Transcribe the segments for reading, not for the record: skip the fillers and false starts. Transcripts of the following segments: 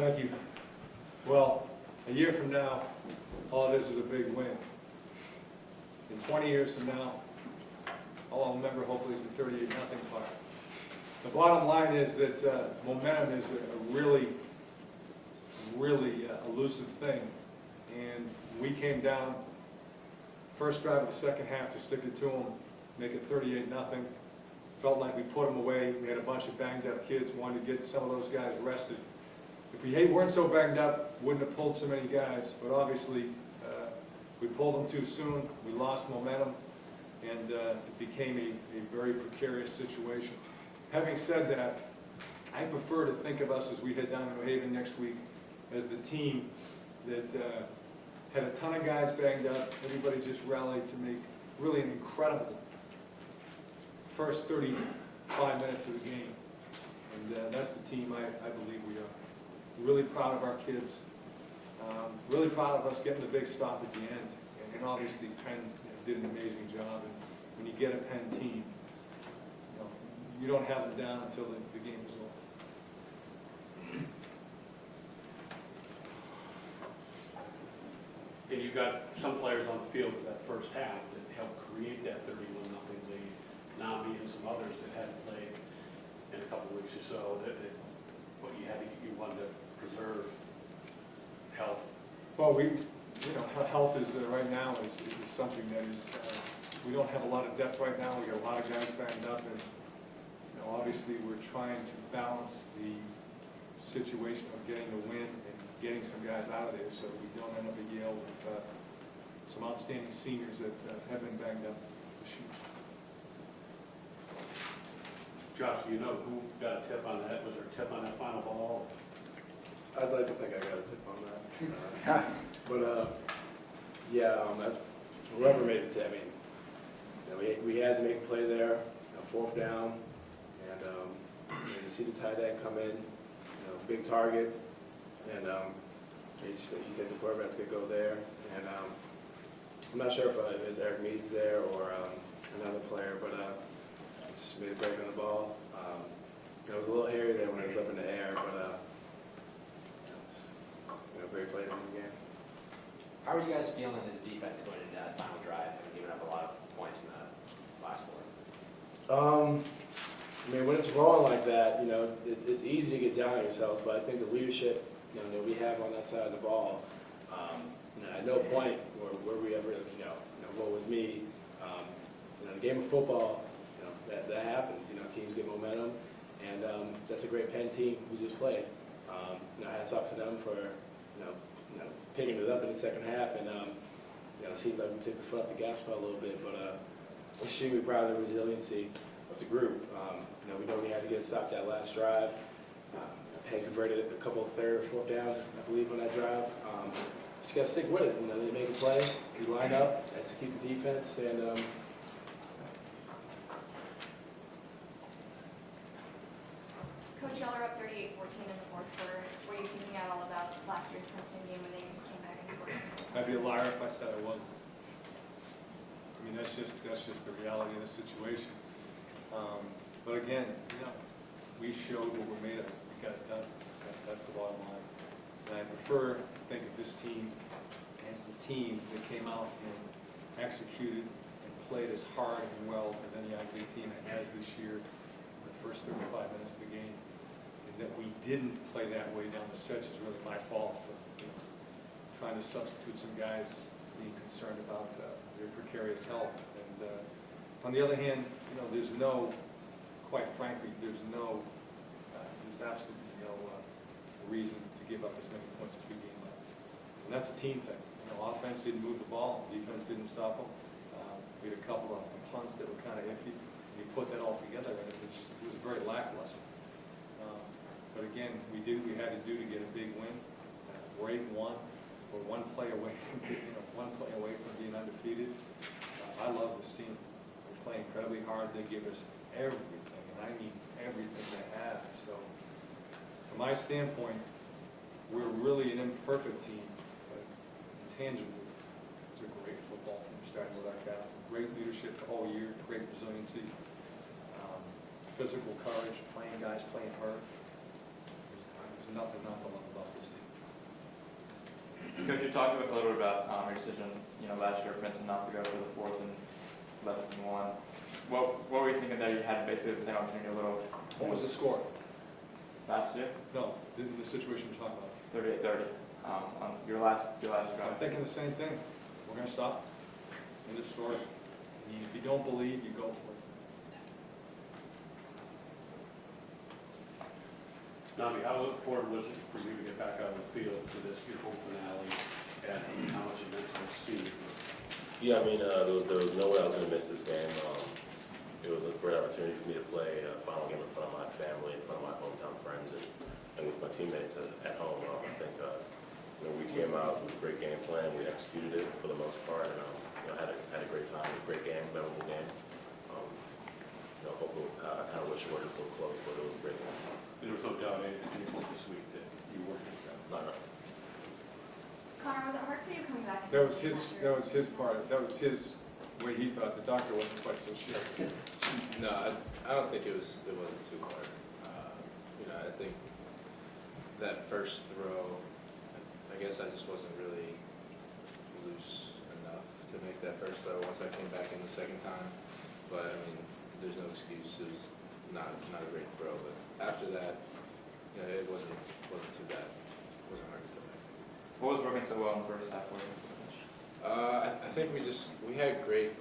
Thank you. Well, a year from now, all this is a big win. In 20 years from now, all I'll remember hopefully is the 38-0 part. The bottom line is that momentum is a really elusive thing. And we came down, first drive of the second half to stick it to them, make it 38-0. Felt like we put them away. We had a bunch of banged up kids, wanted to get some of those guys rested. If we weren't so banged up, wouldn't have pulled so many guys. But obviously, we pulled them too soon. We lost momentum, and it became a very precarious situation. Having said that, I prefer to think of us as we head down to New Haven next week as the team that had a ton of guys banged up. Everybody just rallied to make really an incredible first 35 minutes of the game. And that's the team I believe we are. Really proud of our kids. Really proud of us getting the big stop at the end. And obviously Penn did an amazing job. And when you get a Penn team, you don't have them down until the game is over. And you got some players on the field for that first half that helped create that 31-0 lead. Nnamdi and some others that hadn't played in a couple of weeks or so. What you wanted to preserve health. Well, health is right now is something that is we don't have a lot of depth right now. We got a lot of guys banged up, and obviously we're trying to balance the situation of getting the win and getting some guys out of there so we don't end up at Yale with some outstanding seniors that have been banged up this year. Josh, do you know who got a tip on that? Was there a tip on that final ball? I'd like to think I got a tip on that. Yeah, whoever made the tip, I mean, we had to make a play there, fourth down, and you see the tight end come in, big target, and you think the quarterback's going to go there. And I'm not sure if it was Eric Meads there or another player, but just made a break on the ball. It was a little hairy there when it was up in the air, but great play in the game. How are you guys feeling as defense going into that final drive and giving up a lot of points in the last quarter? I mean, when it's rolling like that, it's easy to get down on yourselves, but I think the leadership that we have on that side of the ball, at no point were we ever, what was me, in a game of football, that happens. Teams get momentum, and that's a great Penn team we just played. Hats off to them for picking it up in the second half, and it seemed like we took the foot off the gas pedal a little bit, but we're extremely proud of the resiliency of the group. We know we had to get stopped that last drive. Penn converted a couple of third or fourth downs, I believe, on that drive. Just got to stick with it. They make a play, we line up, execute the defense, and Coach, y'all are up 38-14 in the fourth quarter. Were you thinking at all about last year's Princeton game when they came back and scored? I'd be a liar if I said I wasn't. I mean, that's just the reality of the situation. But again, we showed what we're made of. We got it done. That's the bottom line. And I prefer to think of this team as the team that came out and executed and played as hard and well as any Ivy team has this year in the first 35 minutes of the game. And that we didn't play that way down the stretch is really my fault for trying to substitute some guys being concerned about their precarious health. And on the other hand, quite frankly, there's absolutely no reason to give up as many points as we gave up. And that's a team thing. Offense didn't move the ball, defense didn't stop them. We had a couple of punts that were kind of iffy. You put that all together, and it was very lackluster. But again, we did what we had to do to get a big win. We're 8-1. We're one play away from being undefeated. I love this team. They play incredibly hard. They give us everything, and I mean everything they have. So, from my standpoint, we're really an imperfect team, but intangibly, it's a great football team. Starting with our captain, great leadership the whole year, great resiliency, physical courage, playing guys playing hard. There's nothing not to love about this team. Could you talk a little bit about your decision, last year, Princeton not to go for the fourth and less than one? What were you thinking that you had basically the same opportunity a little What was the score? last year? No, the situation you're talking about. 38-30 on your last I'm drive. thinking the same thing. We're going to stop. End of story. If you don't believe, you go for it. Nnamdi, how important was it for you to get back out on the field for this, your home finale, and how much it meant to the senior group? Yeah, I mean, there was no way I was going to miss this game. It was a great opportunity for me to play a final game in front of my family, in front of my hometown friends, and with my teammates at home. I think we came out with a great game plan. We executed it for the most part, and had a great time, a great game, memorable game. Hopefully, I kind of wish it wasn't so close, but it was a great game. There was no doubt at any point this week that you weren't going to go. No. Connor, was it hard for you coming back? That was his part. That was his way he thought. The doctor wasn't quite so sure. No, I don't think it wasn't too hard. I think that first throw, I guess I just wasn't really loose enough to make that first throw once I came back in the second time. But I mean, there's no excuse. It was not a great throw, but after that, it wasn't too bad. It wasn't hard to do. What was working so well in the first half for you? I think we had great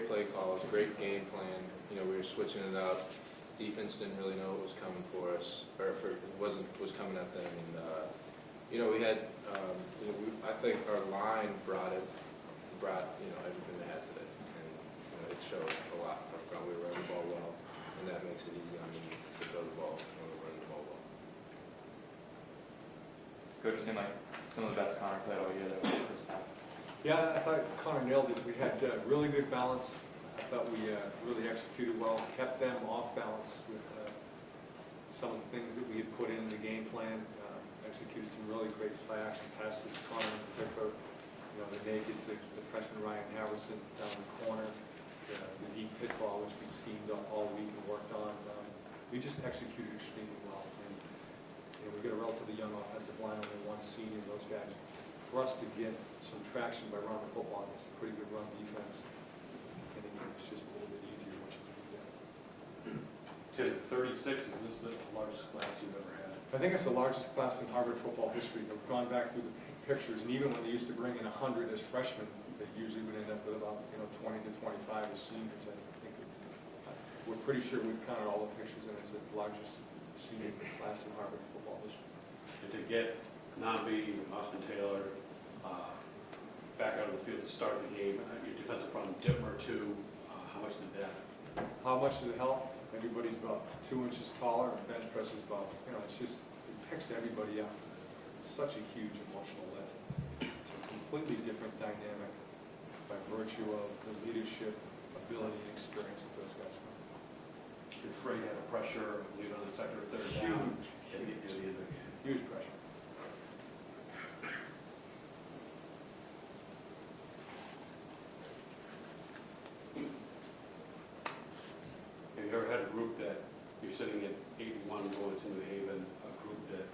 play calls, great game plan. We were switching it up. Defense didn't really know what was coming for us, or if it was coming at them. And we had, I think our line brought everything they had today, and it showed a lot up front. We were running the ball well, and that makes it easy on me to throw the ball when we're running the ball well. Coach, it seemed like some of the best Connor played all year there in the first half. Yeah, I thought Connor nailed it. We had really good balance. I thought we really executed well, kept them off balance with some of the things that we had put in the game plan. Executed some really great play-action passes. Connor in particular, the naked to the freshman Ryan Harrison down the corner, the deep pit ball, which we schemed up all week and worked on. We just executed extremely well. And we got a relatively young offensive line, only one senior. Those guys, for us to get some traction by running the football, it's a pretty good run defense. And it's just a little bit easier once you do that. Tim, 36, is this the largest class you've ever had? I think it's the largest class in Harvard football history. We've gone back through the pictures, and even when they used to bring in 100 as freshmen, they usually would end up with about 20 to 25 as seniors. I think we're pretty sure we've counted all the pictures, and it's the largest senior class in Harvard football history. And to get Nnamdi, Austin Taylor back out of the field to start the game, your defensive front, Dittmer too, how much did that? How much did it help? Everybody's about 2 inches taller, and bench press is about, it picks everybody up. It's such a huge emotional lift. It's a completely different dynamic by virtue of the leadership, ability, and experience that those guys bring. You're afraid to have a pressure, lead on the second or third down. Huge pressure. Have you ever had a group that, you're sitting at 81 going to New Haven, a group that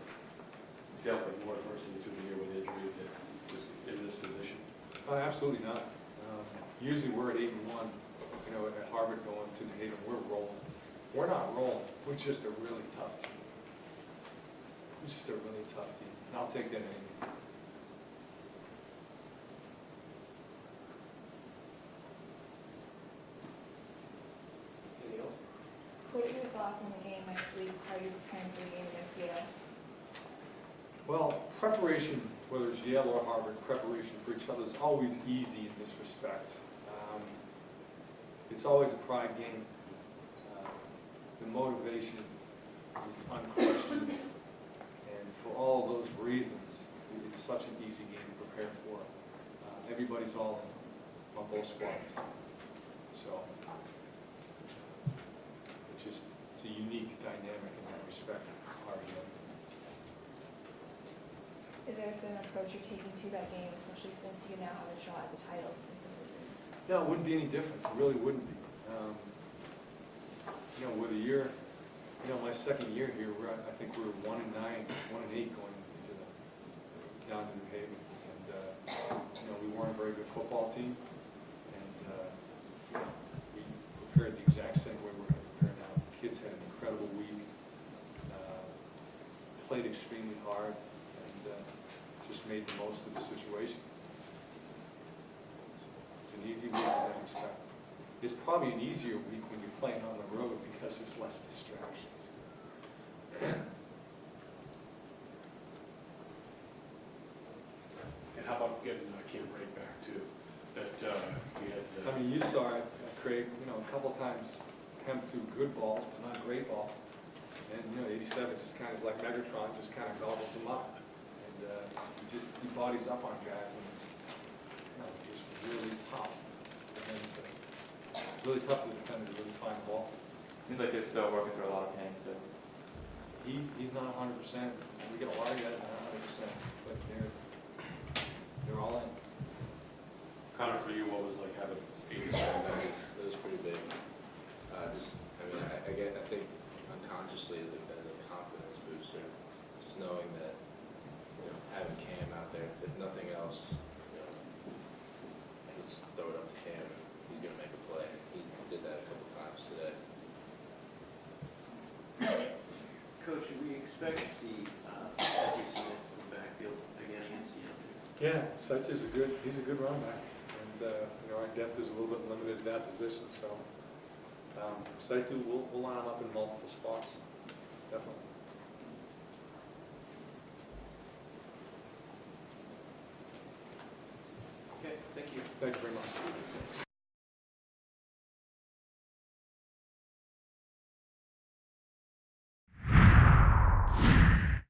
dealt with more adversity through the year with injuries that was in this position? Absolutely not. Usually we're at 81, at Harvard going to New Haven, we're rolling. We're not rolling. We're just a really tough team. We're just a really tough team. And I'll take that any day. Anything else? What are your thoughts on the game next week? How are you preparing for the game against Yale? Well, preparation, whether it's Yale or Harvard, preparation for each other is always easy in this respect. It's always a pride game. The motivation is unquestioned, and for all of those reasons, it's such an easy game to prepare for. Everybody's all in on both squads. So it's a unique dynamic in that respect. Is there a certain approach you're taking to that game, especially since you now have a shot at the title? No, it wouldn't be any different. It really wouldn't be. Whether you're You know, my second year here, I think we were 1-9, 1-8 going into down to New Haven. And, you know, we weren't a very good football team. And, you know, we prepared the exact same way we're going to prepare now. Kids had an incredible week, played extremely hard, and just made the most of the situation. It's an easy week in that respect. It's probably an easier week when you're playing on the road because there's less distractions. And how about getting Camp right back too? That we had. I mean, you saw it, Craig, you know, a couple times Hemp threw good balls, but not great balls. And, you know, 87 just kind of like Megatron, just kind of gobbles them up. And he bodies up on guys, and it's, you know, just really tough. And really tough to defend a really fine ball. Seems like they're still working through a lot of pain, so. He's not 100%. We get a lot of guys not 100%, but they're all in. Connor, for you, what was like having 87 back? It was pretty big. I think unconsciously as a confidence booster, just knowing that, you know, having Cam out there, if nothing else, you know, just throw it up to Cam and he's going to make a play. He did that a couple times today. Coach, should we expect to see Matthew Smith in the backfield again against you? Yeah, he's a good running back. And, you know, our depth is a little bit limited at that position, so Saitu, we'll line him up in multiple spots, definitely. Okay, thank you. Thank you very much. Thanks.